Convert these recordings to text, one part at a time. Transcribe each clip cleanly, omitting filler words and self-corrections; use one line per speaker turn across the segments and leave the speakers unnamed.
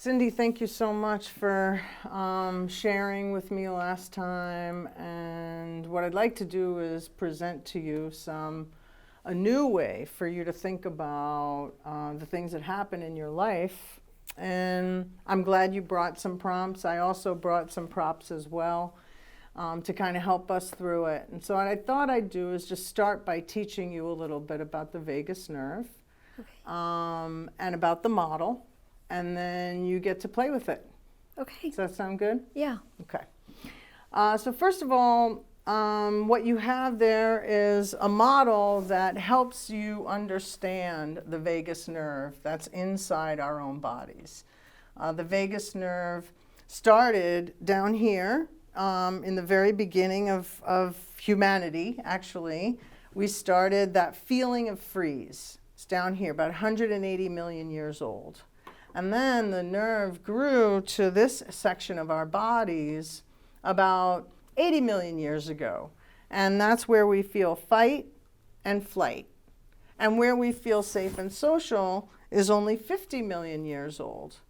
Cindy, thank you so much for sharing with me last time. And what I'd like to do is present to you a new way for you to think about the things that happen in your life. And I'm glad you brought some prompts. I also brought some props as well to kind of help us through it. And so what I thought I'd do is just start by teaching you a little bit about the vagus nerve,
Okay.
And about the model. And then you get to play with it.
Okay.
Does that sound good?
Yeah.
Okay. So first of all, what you have there is a model that helps you understand the vagus nerve that's inside our own bodies. The vagus nerve started down here in the very beginning of humanity, actually. We started that feeling of freeze. It's down here, about 180 million years old. And then the nerve grew to this section of our bodies about 80 million years ago. And that's where we feel fight and flight. And where we feel safe and social is only 50 million years old.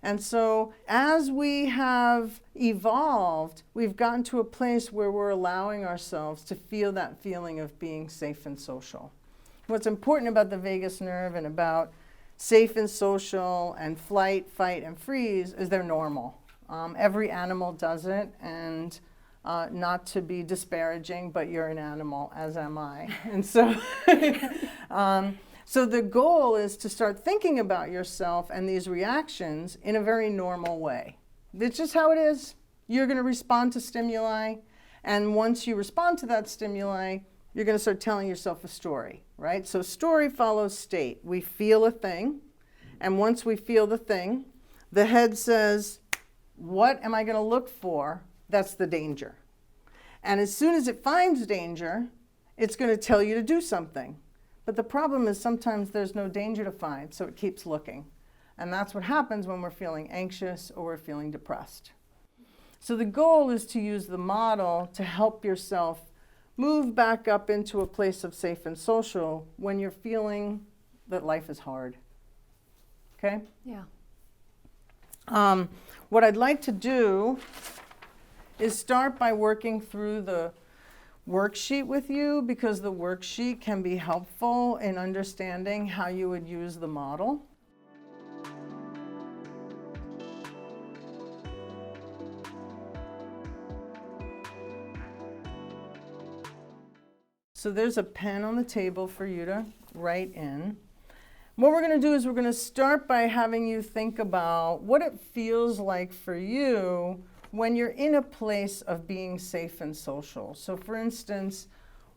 And so as we have evolved, we've gotten to a place where we're allowing ourselves to feel that feeling of being safe and social. What's important about the vagus nerve and about safe and social and flight, fight, and freeze is they're normal. Every animal does it, and not to be disparaging, but you're an animal, as am I. And so, so the goal is to start thinking about yourself and these reactions in a very normal way. It's just how it is. You're going to respond to stimuli, and once you respond to that stimuli, you're going to start telling yourself a story, right? So story follows state. We feel a thing, and once we feel the thing, the head says, what am I going to look for? That's the danger. And as soon as it finds danger, it's going to tell you to do something. But the problem is sometimes there's no danger to find, so it keeps looking. And that's what happens when we're feeling anxious or we're feeling depressed. So the goal is to use the model to help yourself move back up into a place of safe and social when you're feeling that life is hard. Okay?
Yeah.
What I'd like to do is start by working through the worksheet with you, because the worksheet can be helpful in understanding how you would use the model. So there's a pen on the table for you to write in. What we're going to do is we're going to start by having you think about what it feels like for you when you're in a place of being safe and social. So for instance,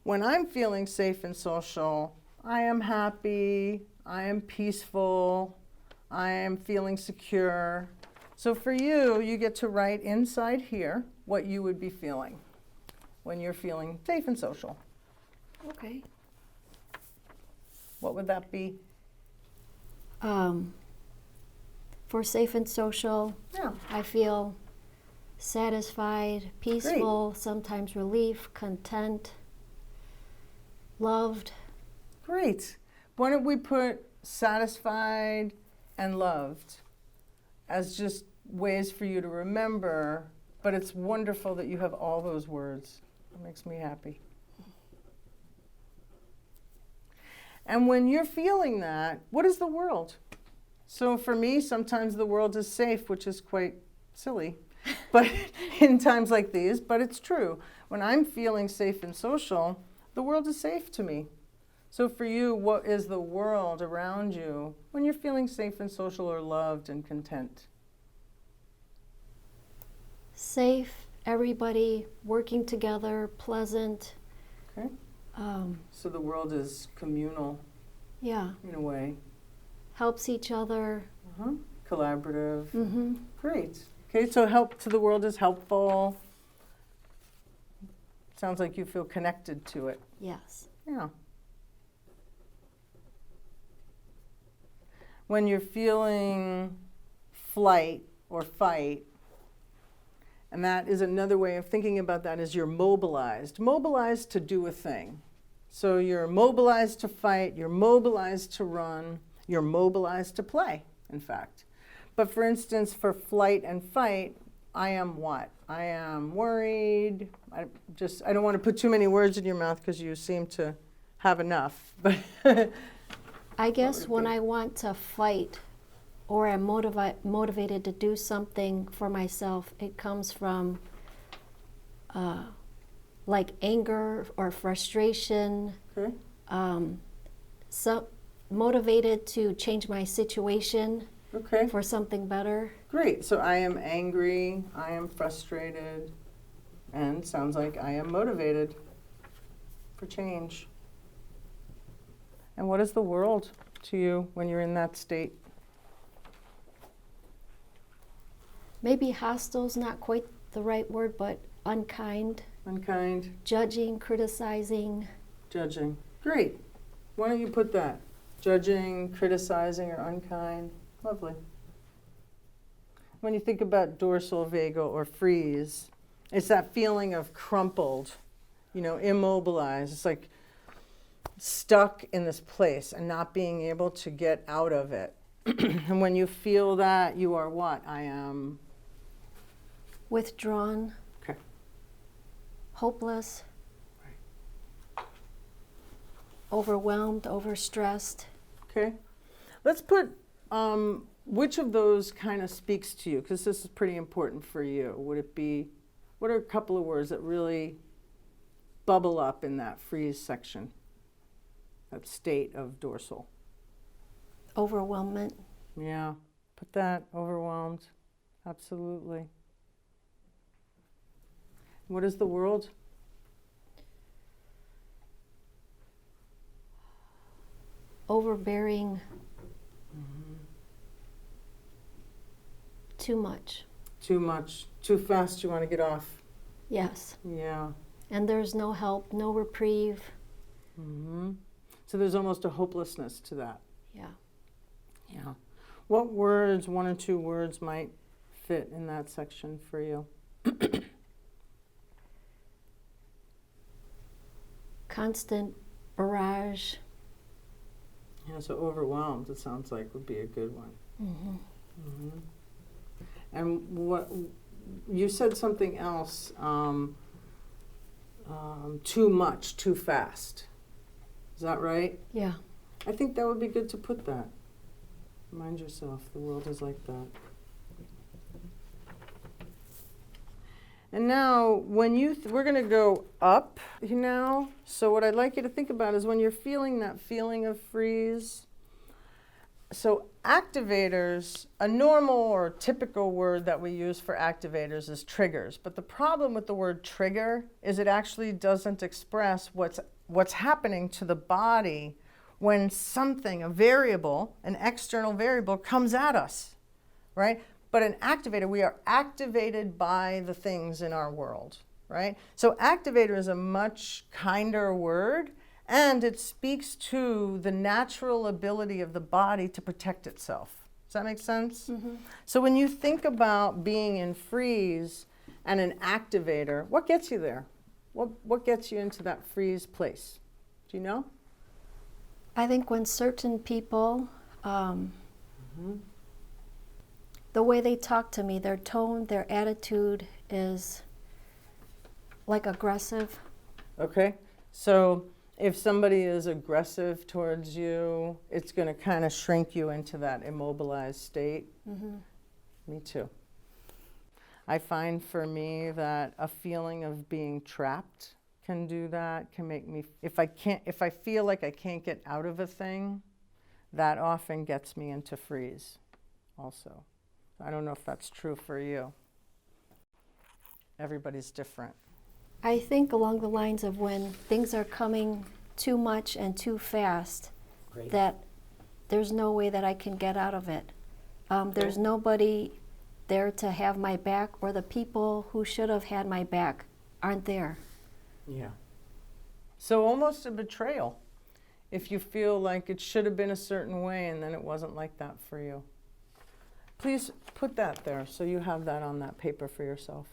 when I'm feeling safe and social, I am happy, I am peaceful, I am feeling secure. So for you, you get to write inside here what you would be feeling when you're feeling safe and social.
Okay.
What would that be?
For safe and social,
Yeah.
I feel satisfied, peaceful, sometimes relief, content, loved.
Great. Why don't we put satisfied and loved as just ways for you to remember, but it's wonderful that you have all those words. It makes me happy. And when you're feeling that, what is the world? So for me, sometimes the world is safe, which is quite silly, but in times like these, but it's true. When I'm feeling safe and social, the world is safe to me. So for you, what is the world around you when you're feeling safe and social or loved and content?
Safe, everybody working together, pleasant.
Okay. So the world is communal
Yeah.
in a way.
Helps each other.
Collaborative.
Mm-hmm.
Great. Okay, so help to the world is helpful. Sounds like you feel connected to it.
Yes.
Yeah. When you're feeling flight or fight, and that is another way of thinking about that, is you're mobilized. Mobilized to do a thing. So you're mobilized to fight, you're mobilized to run, you're mobilized to play, in fact. But for instance, for flight and fight, I am what? I am worried. I don't want to put too many words in your mouth because you seem to have enough. But
I guess when I want to fight or I'm motivated to do something for myself, it comes from like anger or frustration.
Okay.
So motivated to change my situation
Okay.
for something better.
Great. So I am angry, I am frustrated, and sounds like I am motivated for change. And what is the world to you when you're in that state?
Maybe hostile's not quite the right word, but unkind,
Unkind,
judging, criticizing.
judging. Great. Why don't you put that? Judging, criticizing, or unkind. Lovely. When you think about dorsal vagal or freeze, it's that feeling of crumpled, immobilized. It's like stuck in this place and not being able to get out of it. And when you feel that, you are what? I am
Withdrawn.
Okay.
Hopeless.
Right.
Overwhelmed, overstressed.
Okay. Let's put which of those kind of speaks to you, because this is pretty important for you. Would it be, what are a couple of words that really bubble up in that freeze section, that state of dorsal?
Overwhelmment.
Yeah, put that, overwhelmed, absolutely. What is the world?
Overbearing. Too much.
Too much, too fast, you want to get off.
Yes.
Yeah.
And there's no help, no reprieve.
So there's almost a hopelessness to that.
Yeah.
Yeah. What words, one or two words, might fit in that section for you?
Constant barrage.
Yeah, so overwhelmed, it sounds like, would be a good one. And what you said something else, too much, too fast. Is that right?
Yeah.
I think that would be good to put that. Remind yourself, the world is like that. And now, when we're going to go up now. So what I'd like you to think about is when you're feeling that feeling of freeze. So activators, a normal or typical word that we use for activators is triggers. But the problem with the word trigger is it actually doesn't express what's happening to the body when something, a variable, an external variable, comes at us, right? But an activator, we are activated by the things in our world, right? So activator is a much kinder word, and it speaks to the natural ability of the body to protect itself. Does that make sense? So when you think about being in freeze and an activator, what gets you there? What gets you into that freeze place? Do you know?
I think when certain people, the way they talk to me, their tone, their attitude is like aggressive.
Okay. So if somebody is aggressive towards you, it's going to kind of shrink you into that immobilized state. Me too. I find for me that a feeling of being trapped can do that, can make me, if I feel like I can't get out of a thing, that often gets me into freeze also. I don't know if that's true for you. Everybody's different.
I think along the lines of when things are coming too much and too fast, that there's no way that I can get out of it. There's nobody there to have my back, or the people who should have had my back aren't there.
Yeah. So almost a betrayal if you feel like it should have been a certain way and then it wasn't like that for you. Please put that there so you have that on that paper for yourself.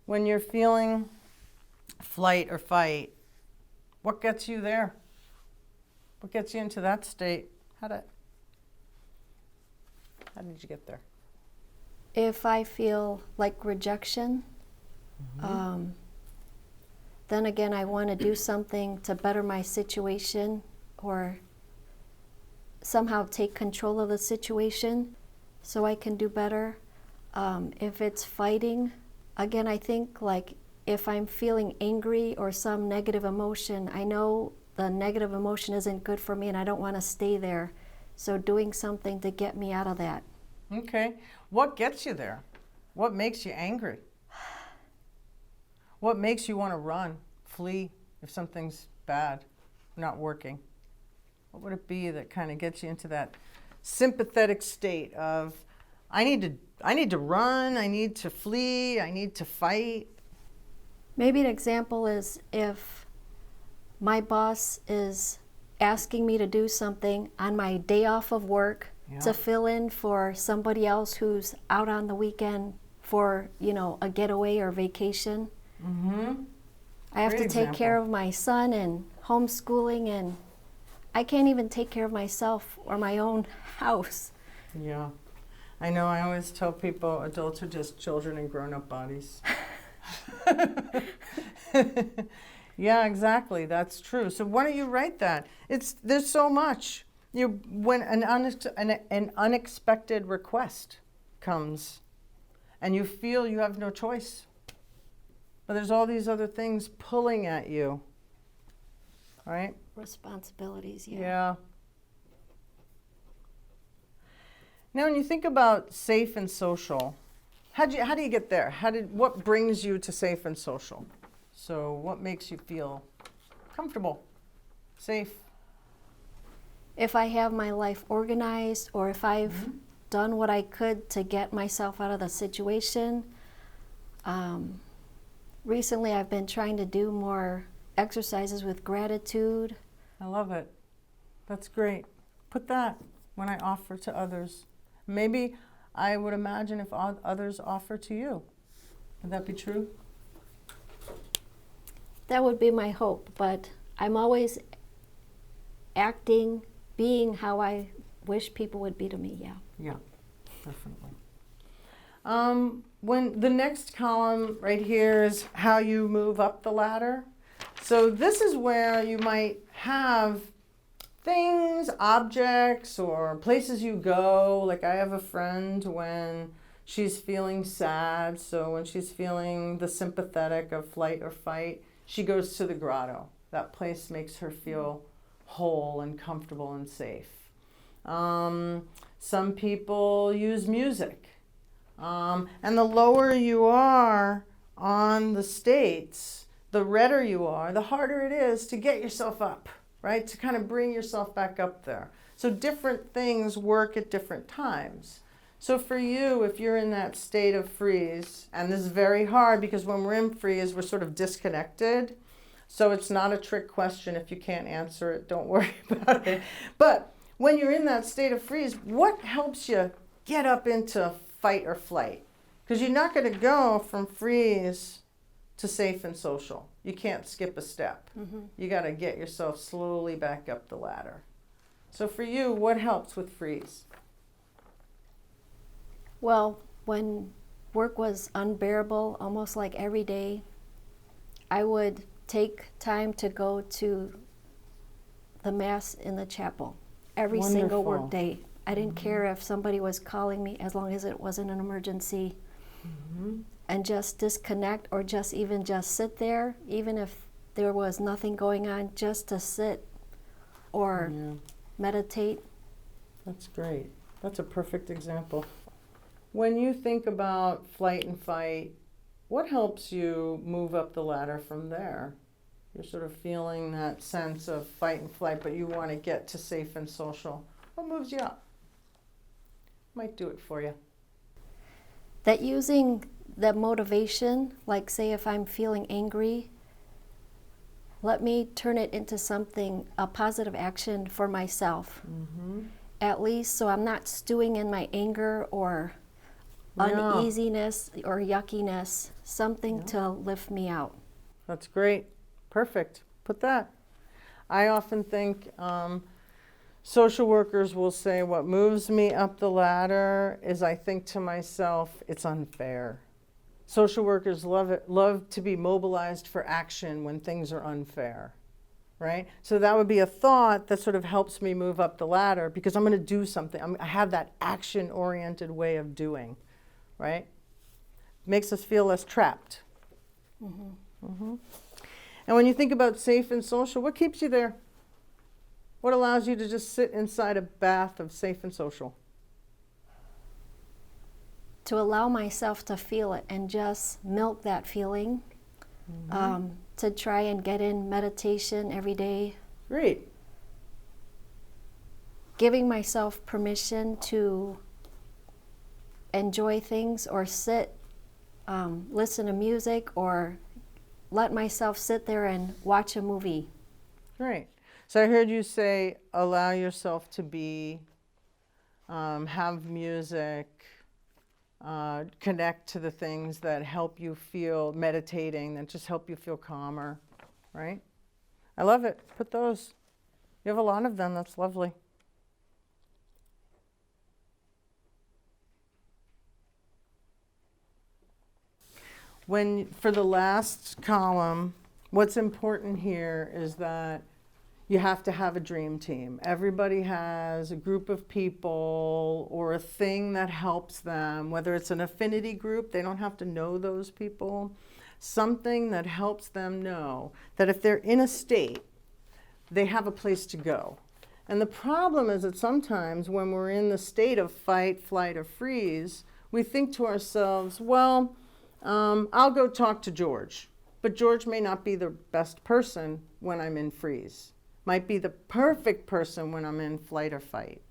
When you're feeling flight or fight, what gets you there? What gets you into that state? How did you get there?
If I feel like rejection, then again, I want to do something to better my situation or somehow take control of the situation so I can do better. If it's fighting, again, I think like if I'm feeling angry or some negative emotion, I know the negative emotion isn't good for me and I don't want to stay there. So doing something to get me out of that.
Okay. What gets you there? What makes you angry? What makes you want to run, flee if something's bad, not working? What would it be that kind of gets you into that sympathetic state of, I need to run, I need to flee, I need to fight?
Maybe an example is if my boss is asking me to do something on my day off of work to fill in for somebody else who's out on the weekend for, a getaway or vacation. I have to take care of my son and homeschooling, and I can't even take care of myself or my own house.
Yeah. I know, I always tell people adults are just children in grown-up bodies. Yeah, exactly. That's true. So why don't you write that? There's so much. When an unexpected request comes and you feel you have no choice, but there's all these other things pulling at you, right?
Responsibilities,
Yeah. Now, when you think about safe and social, how do you get there? What brings you to safe and social? So what makes you feel comfortable, safe?
If I have my life organized or if I've done what I could to get myself out of the situation. Recently I've been trying to do more exercises with gratitude.
I love it. That's great. Put that when I offer to others. Maybe I would imagine if others offer to you. Would that be true?
That would be my hope, but I'm always acting, being how I wish people would be to me, yeah.
Yeah, definitely. When the next column right here is how you move up the ladder. So this is where you might have things, objects, or places you go. Like I have a friend when she's feeling sad, so when she's feeling the sympathetic of flight or fight, she goes to the grotto. That place makes her feel whole and comfortable and safe. Some people use music. And the lower you are on the states, the redder you are, the harder it is to get yourself up, right? To kind of bring yourself back up there. So different things work at different times. So for you, if you're in that state of freeze, and this is very hard because when we're in freeze, we're sort of disconnected. So it's not a trick question. If you can't answer it, don't worry about it. But when you're in that state of freeze, what helps you get up into fight or flight? Because you're not going to go from freeze to safe and social. You can't skip a step. You got to get yourself slowly back up the ladder. So for you, what helps with freeze?
Well, when work was unbearable, almost like every day, I would take time to go to the Mass in the chapel every single work day. I didn't care if somebody was calling me as long as it wasn't an emergency. And just disconnect or just sit there, even if there was nothing going on, just to sit or meditate.
That's great. That's a perfect example. When you think about flight and fight, what helps you move up the ladder from there? You're sort of feeling that sense of fight and flight, but you want to get to safe and social. What moves you up? Might do it for you.
That using the motivation, like say if I'm feeling angry, let me turn it into something, a positive action for myself. At least so I'm not stewing in my anger or uneasiness or yuckiness, something to lift me out.
That's great. Perfect. Put that. I often think Social workers will say, what moves me up the ladder is I think to myself, it's unfair. Social workers love to be mobilized for action when things are unfair, right? So that would be a thought that sort of helps me move up the ladder because I'm going to do something. I have that action-oriented way of doing, right? Makes us feel less trapped. Mm-hmm. Mm-hmm. And when you think about safe and social, what keeps you there? What allows you to just sit inside a bath of safe and social?
To allow myself to feel it and just milk that feeling. To try and get in meditation every day.
Great.
Giving myself permission to enjoy things or sit, listen to music, or let myself sit there and watch a movie.
Great. So I heard you say allow yourself to be, have music, connect to the things that help you feel, meditating, that just help you feel calmer, right? I love it. Put those. You have a lot of them. That's lovely. For the last column, what's important here is that you have to have a dream team. Everybody has a group of people or a thing that helps them, whether it's an affinity group, they don't have to know those people, something that helps them know that if they're in a state, they have a place to go. And the problem is that sometimes when we're in the state of fight, flight, or freeze, we think to ourselves, well, I'll go talk to George, but George may not be the best person when I'm in freeze. Might be the perfect person when I'm in flight or fight.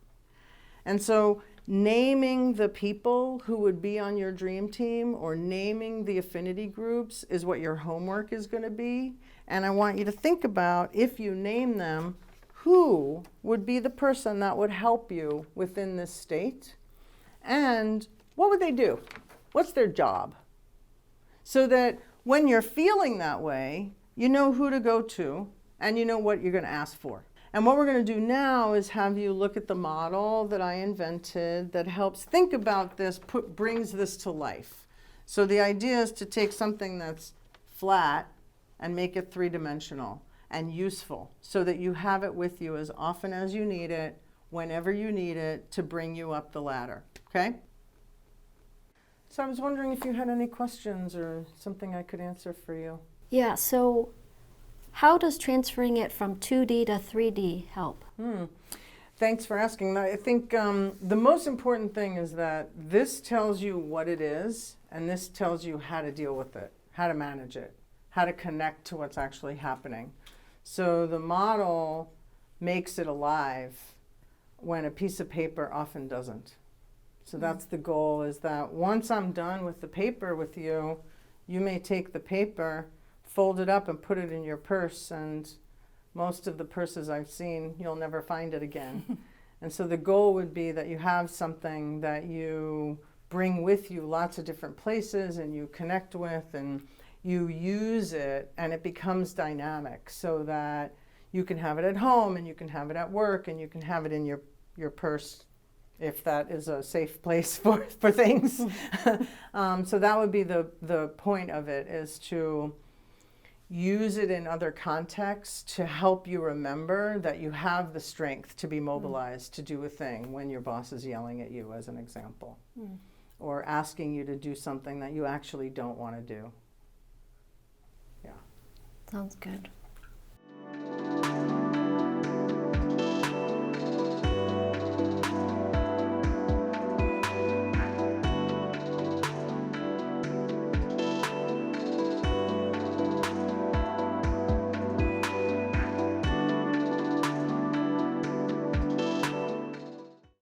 And so naming the people who would be on your dream team or naming the affinity groups is what your homework is going to be. And I want you to think about, if you name them, who would be the person that would help you within this state? And what would they do? What's their job? So that when you're feeling that way, you know who to go to, and you know what you're going to ask for. And what we're going to do now is have you look at the model that I invented that helps think about this, brings this to life. So the idea is to take something that's flat and make it three-dimensional and useful so that you have it with you as often as you need it, whenever you need it, to bring you up the ladder. Okay? So I was wondering if you had any questions or something I could answer for you.
Yeah, so how does transferring it from 2D to 3D help?
Thanks for asking. I think the most important thing is that this tells you what it is, and this tells you how to deal with it, how to manage it, how to connect to what's actually happening. So the model makes it alive when a piece of paper often doesn't. So that's the goal, is that once I'm done with the paper with you, you may take the paper, fold it up and put it in your purse, and most of the purses I've seen, you'll never find it again. And so the goal would be that you have something that you bring with you lots of different places and you connect with, and you use it, and it becomes dynamic so that you can have it at home and you can have it at work and you can have it in your purse if that is a safe place for things. So that would be the point of it, is to use it in other contexts to help you remember that you have the strength to be mobilized to do a thing when your boss is yelling at you, as an example, or asking you to do something that you actually don't want to do. Yeah.
Sounds good.